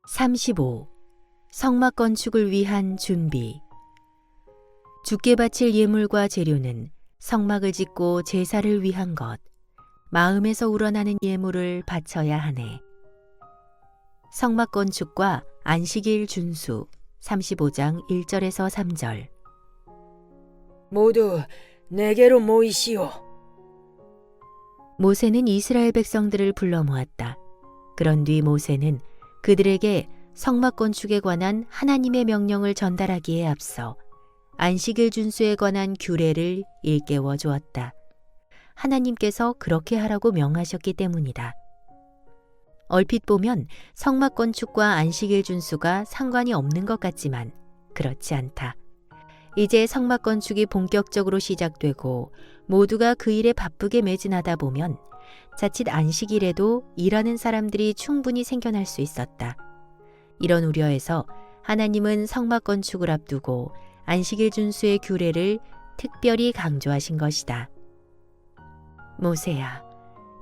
35. 성막 건축을 위한 준비. 주께 바칠 예물과 재료는 성막을 짓고 제사를 위한 것, 마음에서 우러나는 예물을 바쳐야 하네. 성막 건축과 안식일 준수 35장 1절에서 3절. 모두 내게로 모이시오. 모세는 이스라엘 백성들을 불러 모았다. 그런 뒤 모세는 그들에게 성막 건축에 관한 하나님의 명령을 전달하기에 앞서 안식일 준수에 관한 규례를 일깨워 주었다. 하나님께서 그렇게 하라고 명하셨기 때문이다. 얼핏 보면 성막 건축과 안식일 준수가 상관이 없는 것 같지만 그렇지 않다. 이제 성막 건축이 본격적으로 시작되고 모두가 그 일에 바쁘게 매진하다 보면 자칫 안식일에도 일하는 사람들이 충분히 생겨날 수 있었다. 이런 우려에서 하나님은 성막 건축을 앞두고 안식일 준수의 규례를 특별히 강조하신 것이다. 모세야,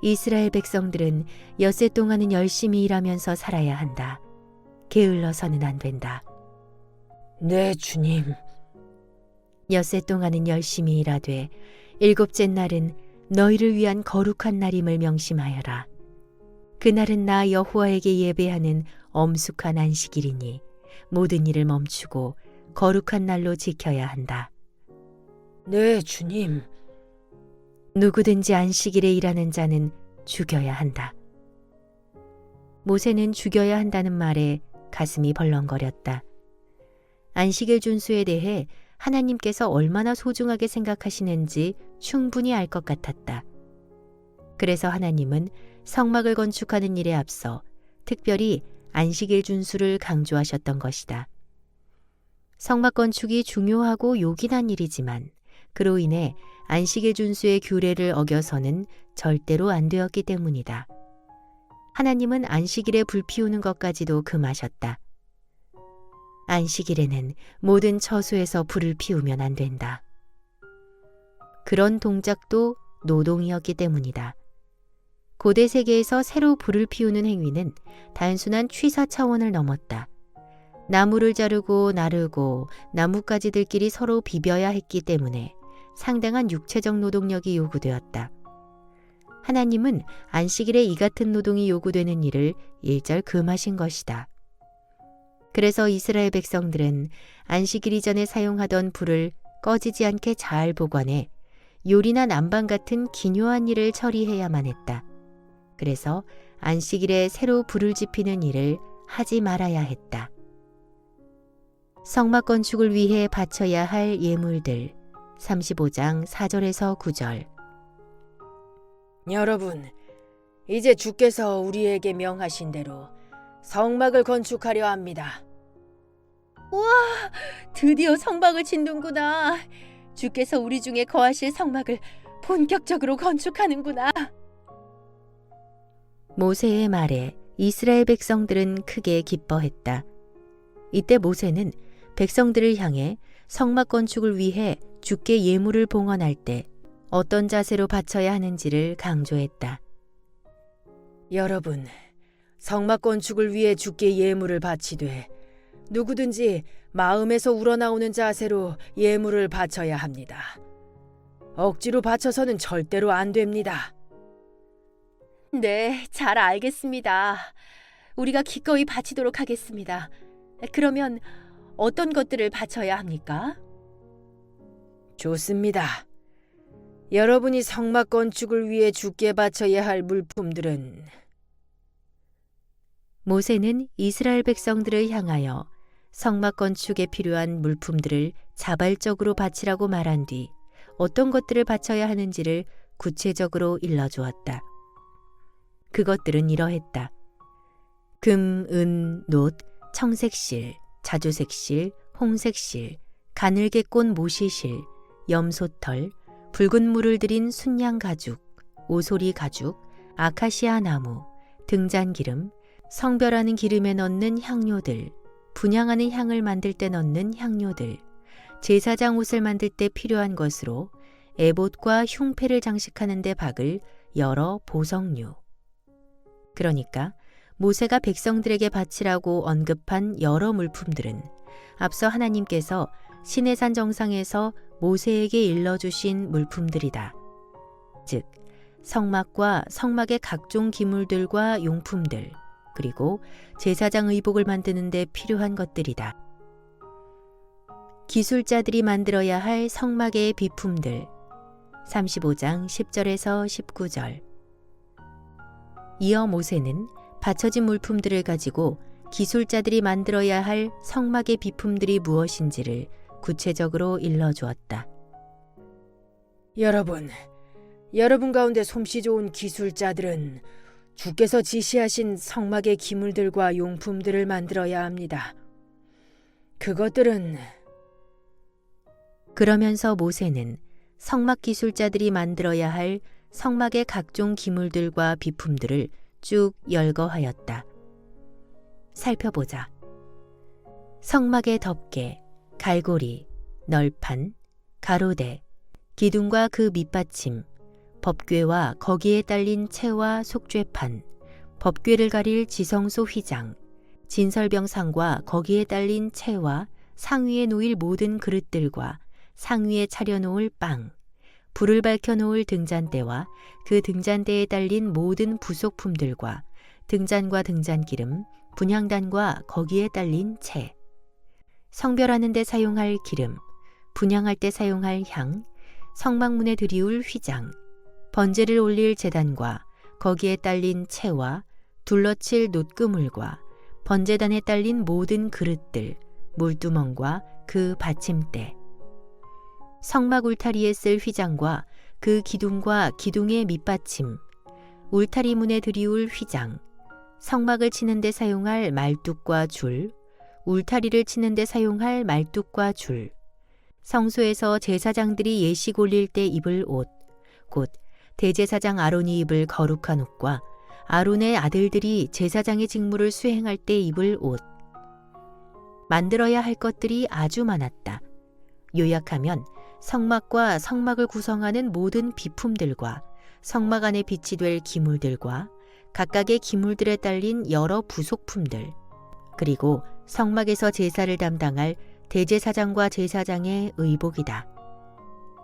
이스라엘 백성들은 엿새 동안은 열심히 일하면서 살아야 한다. 게을러서는 안 된다. 네, 주님. 엿새 동안은 열심히 일하되 일곱째 날은 너희를 위한 거룩한 날임을 명심하여라. 그날은 나 여호와에게 예배하는 엄숙한 안식일이니 모든 일을 멈추고 거룩한 날로 지켜야 한다. 네, 주님. 누구든지 안식일에 일하는 자는 죽여야 한다. 모세는 죽여야 한다는 말에 가슴이 벌렁거렸다. 안식일 준수에 대해 하나님께서 얼마나 소중하게 생각하시는지 충분히 알 것 같았다. 그래서 하나님은 성막을 건축하는 일에 앞서 특별히 안식일 준수를 강조하셨던 것이다. 성막 건축이 중요하고 요긴한 일이지만 그로 인해 안식일 준수의 규례를 어겨서는 절대로 안 되었기 때문이다. 하나님은 안식일에 불 피우는 것까지도 금하셨다. 안식일에는 모든 처소에서 불을 피우면 안 된다. 그런 동작도 노동이었기 때문이다. 고대 세계에서 새로 불을 피우는 행위는 단순한 취사 차원을 넘었다. 나무를 자르고 나르고 나뭇가지들끼리 서로 비벼야 했기 때문에 상당한 육체적 노동력이 요구되었다. 하나님은 안식일에 이 같은 노동이 요구되는 일을 일절 금하신 것이다. 그래서 이스라엘 백성들은 안식일 이전에 사용하던 불을 꺼지지 않게 잘 보관해 요리나 난방 같은 기묘한 일을 처리해야만 했다. 그래서 안식일에 새로 불을 지피는 일을 하지 말아야 했다. 성막 건축을 위해 바쳐야 할 예물들 35장 4절에서 9절. 여러분, 이제 주께서 우리에게 명하신 대로 성막을 건축하려 합니다. 우와, 드디어 성막을 짓는구나. 주께서 우리 중에 거하실 성막을 본격적으로 건축하는구나. 모세의 말에 이스라엘 백성들은 크게 기뻐했다. 이때 모세는 백성들을 향해 성막 건축을 위해 주께 예물을 봉헌할 때 어떤 자세로 바쳐야 하는지를 강조했다. 여러분, 성막 건축을 위해 주께 예물을 바치되 누구든지 마음에서 우러나오는 자세로 예물을 바쳐야 합니다. 억지로 바쳐서는 절대로 안 됩니다. 네, 잘 알겠습니다. 우리가 기꺼이 바치도록 하겠습니다. 그러면 어떤 것들을 바쳐야 합니까? 좋습니다. 여러분이 성막 건축을 위해 주께 바쳐야 할 물품들은 모세는 이스라엘 백성들을 향하여 성막 건축에 필요한 물품들을 자발적으로 바치라고 말한 뒤 어떤 것들을 바쳐야 하는지를 구체적으로 일러주었다. 그것들은 이러했다. 금, 은, 놋, 청색실, 자주색실, 홍색실, 가늘게 꼰 모시실, 염소털, 붉은 물을 들인 순양 가죽, 오소리 가죽, 아카시아 나무, 등잔기름, 성별하는 기름에 넣는 향료들, 분향하는 향을 만들 때 넣는 향료들, 제사장 옷을 만들 때 필요한 것으로 에봇과 흉패를 장식하는 데 박을 여러 보석류. 그러니까 모세가 백성들에게 바치라고 언급한 여러 물품들은 앞서 하나님께서 시내산 정상에서 모세에게 일러주신 물품들이다. 즉, 성막과 성막의 각종 기물들과 용품들, 그리고 제사장 의복을 만드는 데 필요한 것들이다. 기술자들이 만들어야 할 성막의 비품들, 35장 10절에서 19절. 이어 모세는 바쳐진 물품들을 가지고 기술자들이 만들어야 할 성막의 비품들이 무엇인지를 구체적으로 일러주었다. 여러분 가운데 솜씨 좋은 기술자들은 주께서 지시하신 성막의 기물들과 용품들을 만들어야 합니다. 그러면서 모세는 성막 기술자들이 만들어야 할 성막의 각종 기물들과 비품들을 쭉 열거하였다. 살펴보자. 성막의 덮개, 갈고리, 널판, 가로대, 기둥과 그 밑받침, 법궤와 거기에 딸린 채와 속죄판, 법궤를 가릴 지성소 휘장, 진설병상과 거기에 딸린 채와 상위에 놓일 모든 그릇들과 상위에 차려놓을 빵, 불을 밝혀놓을 등잔대와 그 등잔대에 달린 모든 부속품들과 등잔과 등잔기름, 분향단과 거기에 딸린 채, 성별하는 데 사용할 기름, 분향할 때 사용할 향, 성막문에 들이울 휘장, 번제를 올릴 제단과 거기에 딸린 채와 둘러칠 놋그물과 번제단에 딸린 모든 그릇들, 물두멍과 그 받침대, 성막 울타리에 쓸 휘장과 그 기둥과 기둥의 밑받침, 울타리 문에 들이울 휘장, 성막을 치는 데 사용할 말뚝과 줄, 울타리를 치는 데 사용할 말뚝과 줄, 성소에서 제사장들이 예식 올릴 때 입을 옷, 곧 대제사장 아론이 입을 거룩한 옷과 아론의 아들들이 제사장의 직무를 수행할 때 입을 옷. 만들어야 할 것들이 아주 많았다. 요약하면 성막과 성막을 구성하는 모든 비품들과 성막 안에 빛이 될 기물들과 각각의 기물들에 딸린 여러 부속품들, 그리고 성막에서 제사를 담당할 대제사장과 제사장의 의복이다.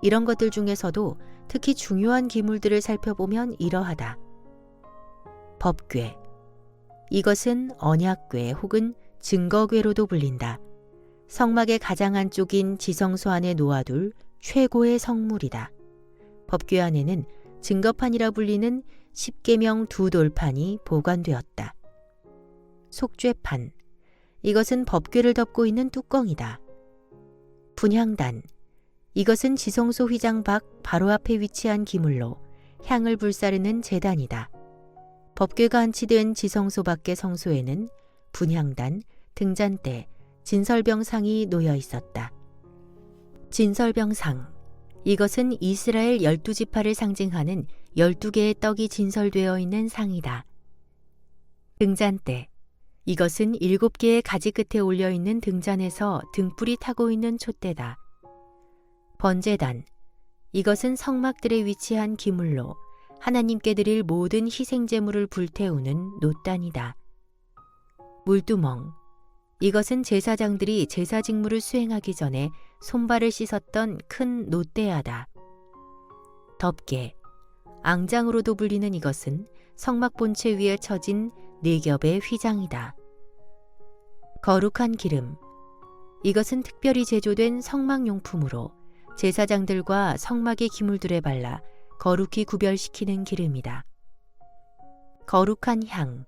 이런 것들 중에서도 특히 중요한 기물들을 살펴보면 이러하다. 법궤. 이것은 언약궤 혹은 증거궤로도 불린다. 성막의 가장 안쪽인 지성소 안에 놓아둘 최고의 성물이다. 법궤 안에는 증거판이라 불리는 십계명 두 돌판이 보관되었다. 속죄판. 이것은 법궤를 덮고 있는 뚜껑이다. 분향단. 이것은 지성소 휘장 밖 바로 앞에 위치한 기물로 향을 불사르는 제단이다. 법궤가 안치된 지성소 밖의 성소에는 분향단, 등잔대, 진설병상이 놓여 있었다. 진설병상. 이것은 이스라엘 12지파를 상징하는 12개의 떡이 진설되어 있는 상이다. 등잔대. 이것은 7개의 가지 끝에 올려 있는 등잔에서 등불이 타고 있는 촛대다. 번제단. 이것은 성막들에 위치한 기물로 하나님께 드릴 모든 희생제물을 불태우는 놋단이다. 물두멍. 이것은 제사장들이 제사 직무를 수행하기 전에 손발을 씻었던 큰 놋대야다. 덮개. 앙장으로도 불리는 이것은 성막 본체 위에 처진 4겹의 휘장이다. 거룩한 기름. 이것은 특별히 제조된 성막용품으로 제사장들과 성막의 기물들에 발라 거룩히 구별시키는 기름이다. 거룩한 향.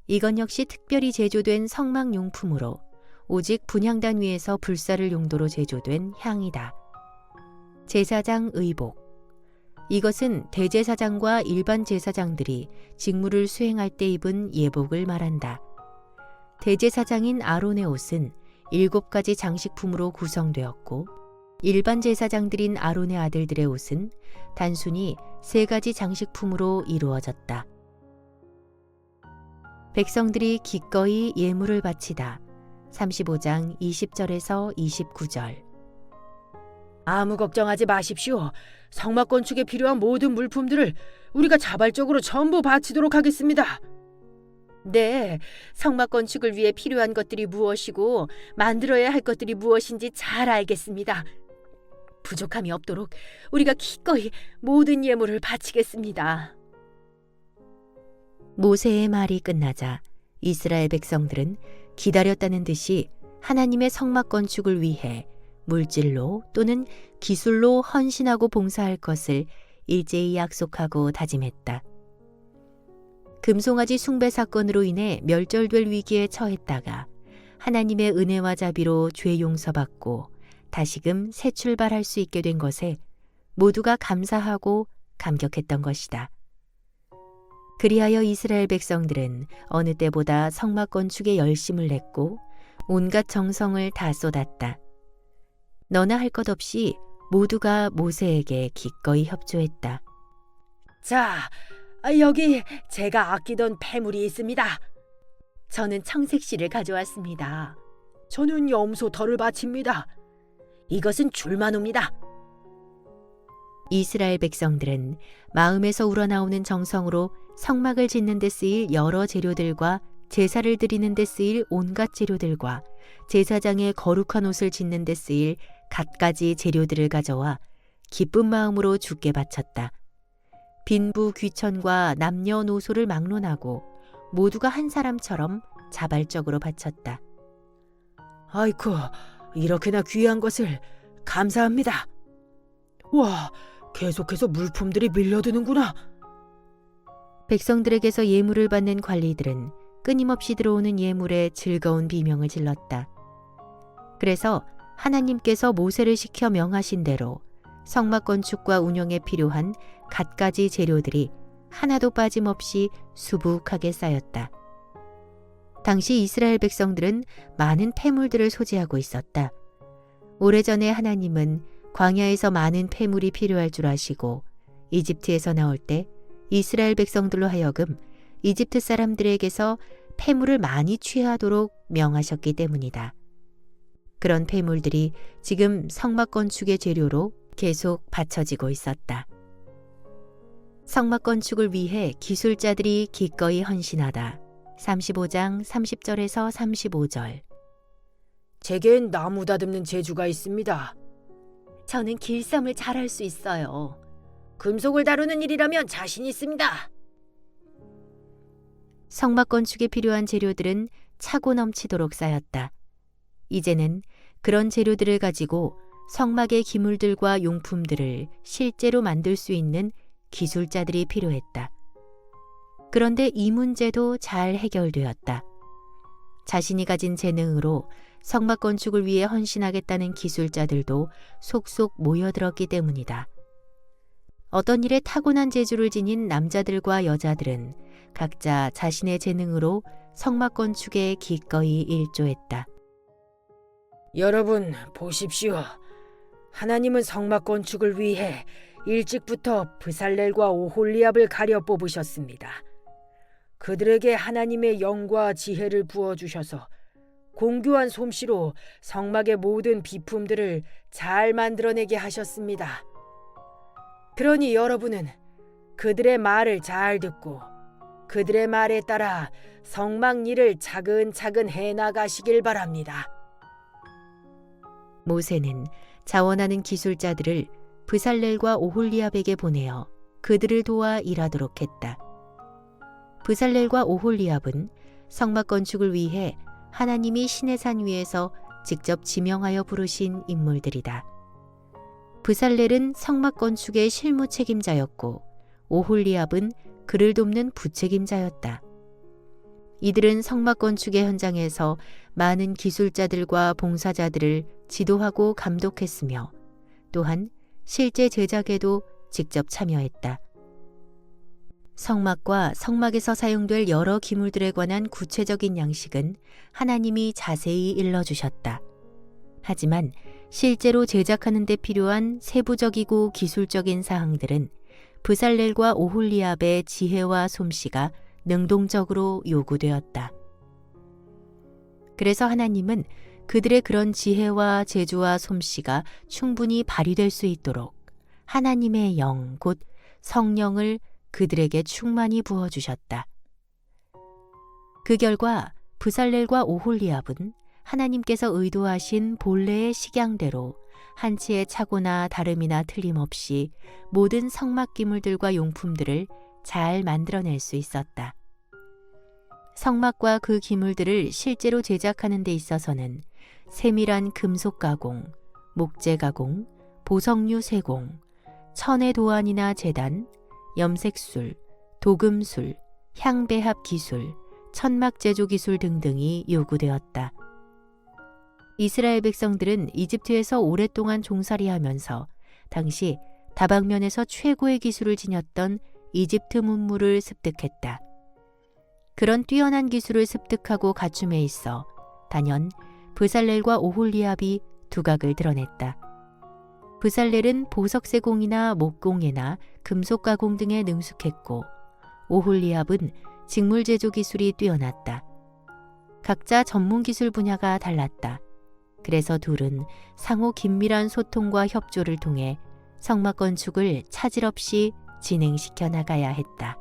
이건 역시 특별히 제조된 성막용품으로 오직 분향단 위에서 불사를 용도로 제조된 향이다. 제사장 의복. 이것은 대제사장과 일반 제사장들이 직무를 수행할 때 입은 예복을 말한다. 대제사장인 아론의 옷은 7가지 장식품으로 구성되었고 일반 제사장들인 아론의 아들들의 옷은 단순히 3가지 장식품으로 이루어졌다. 백성들이 기꺼이 예물을 바치다. 35장 20절에서 29절. 아무 걱정하지 마십시오. 성막 건축에 필요한 모든 물품들을 우리가 자발적으로 전부 바치도록 하겠습니다. 네, 성막 건축을 위해 필요한 것들이 무엇이고 만들어야 할 것들이 무엇인지 잘 알겠습니다. 부족함이 없도록 우리가 기꺼이 모든 예물을 바치겠습니다. 모세의 말이 끝나자 이스라엘 백성들은 기다렸다는 듯이 하나님의 성막 건축을 위해 물질로 또는 기술로 헌신하고 봉사할 것을 일제히 약속하고 다짐했다. 금송아지 숭배 사건으로 인해 멸절될 위기에 처했다가 하나님의 은혜와 자비로 죄 용서받고 다시금 새 출발할 수 있게 된 것에 모두가 감사하고 감격했던 것이다. 그리하여 이스라엘 백성들은 어느 때보다 성막 건축에 열심을 냈고 온갖 정성을 다 쏟았다. 너나 할 것 없이 모두가 모세에게 기꺼이 협조했다. 자, 여기 제가 아끼던 폐물이 있습니다. 저는 청색실을 가져왔습니다. 저는 염소 털을 바칩니다. 이것은 줄만옵니다. 이스라엘 백성들은 마음에서 우러나오는 정성으로 성막을 짓는 데 쓰일 여러 재료들과 제사를 드리는 데 쓰일 온갖 재료들과 제사장의 거룩한 옷을 짓는 데 쓰일 갖가지 재료들을 가져와 기쁜 마음으로 주께 바쳤다. 빈부 귀천과 남녀노소를 막론하고 모두가 한 사람처럼 자발적으로 바쳤다. 아이쿠, 이렇게나 귀한 것을 감사합니다. 와, 계속해서 물품들이 밀려드는구나. 백성들에게서 예물을 받는 관리들은 끊임없이 들어오는 예물에 즐거운 비명을 질렀다. 그래서 하나님께서 모세를 시켜 명하신 대로 성막 건축과 운영에 필요한 갖가지 재료들이 하나도 빠짐없이 수북하게 쌓였다. 당시 이스라엘 백성들은 많은 폐물들을 소지하고 있었다. 오래전에 하나님은 광야에서 많은 폐물이 필요할 줄 아시고 이집트에서 나올 때 이스라엘 백성들로 하여금 이집트 사람들에게서 폐물을 많이 취하도록 명하셨기 때문이다. 그런 폐물들이 지금 성막 건축의 재료로 계속 바쳐지고 있었다. 성막 건축을 위해 기술자들이 기꺼이 헌신하다. 35장 30절에서 35절. 제겐 나무 다듬는 재주가 있습니다. 저는 길쌈을 잘할 수 있어요. 금속을 다루는 일이라면 자신 있습니다. 성막 건축에 필요한 재료들은 차고 넘치도록 쌓였다. 이제는 그런 재료들을 가지고 성막의 기물들과 용품들을 실제로 만들 수 있는 기술자들이 필요했다. 그런데 이 문제도 잘 해결되었다. 자신이 가진 재능으로 성막 건축을 위해 헌신하겠다는 기술자들도 속속 모여들었기 때문이다. 어떤 일에 타고난 재주를 지닌 남자들과 여자들은 각자 자신의 재능으로 성막 건축에 기꺼이 일조했다. 여러분 보십시오. 하나님은 성막 건축을 위해 일찍부터 브살렐과 오홀리압을 가려 뽑으셨습니다. 그들에게 하나님의 영과 지혜를 부어주셔서 공교한 솜씨로 성막의 모든 비품들을 잘 만들어내게 하셨습니다. 그러니 여러분은 그들의 말을 잘 듣고 그들의 말에 따라 성막 일을 차근차근 해나가시길 바랍니다. 모세는 자원하는 기술자들을 브살렐과 오홀리압에게 보내어 그들을 도와 일하도록 했다. 브살렐과 오홀리압은 성막 건축을 위해 하나님이 시내산 위에서 직접 지명하여 부르신 인물들이다. 브살렐은 성막 건축의 실무 책임자였고 오홀리압은 그를 돕는 부책임자였다. 이들은 성막 건축의 현장에서 많은 기술자들과 봉사자들을 지도하고 감독했으며 또한 실제 제작에도 직접 참여했다. 성막과 성막에서 사용될 여러 기물들에 관한 구체적인 양식은 하나님이 자세히 일러주셨다. 하지만 실제로 제작하는 데 필요한 세부적이고 기술적인 사항들은 브살렐과 오홀리압의 지혜와 솜씨가 능동적으로 요구되었다. 그래서 하나님은 그들의 그런 지혜와 재주와 솜씨가 충분히 발휘될 수 있도록 하나님의 영, 곧 성령을 그들에게 충만히 부어주셨다. 그 결과 브살렐과 오홀리압은 하나님께서 의도하신 본래의 식양대로 한치의 착오나 다름이나 틀림없이 모든 성막 기물들과 용품들을 잘 만들어낼 수 있었다. 성막과 그 기물들을 실제로 제작하는 데 있어서는 세밀한 금속 가공, 목재 가공, 보석류 세공, 천의 도안이나 재단, 염색술, 도금술, 향배합 기술, 천막 제조 기술 등등이 요구되었다. 이스라엘 백성들은 이집트에서 오랫동안 종살이하면서 당시 다방면에서 최고의 기술을 지녔던 이집트 문물을 습득했다. 그런 뛰어난 기술을 습득하고 갖춤에 있어 단연 브살렐과 오홀리압이 두각을 드러냈다. 브살렐은 보석세공이나 목공예나 금속 가공 등에 능숙했고 오홀리압은 직물 제조 기술이 뛰어났다. 각자 전문 기술 분야가 달랐다. 그래서 둘은 상호 긴밀한 소통과 협조를 통해 성막 건축을 차질 없이 진행시켜 나가야 했다.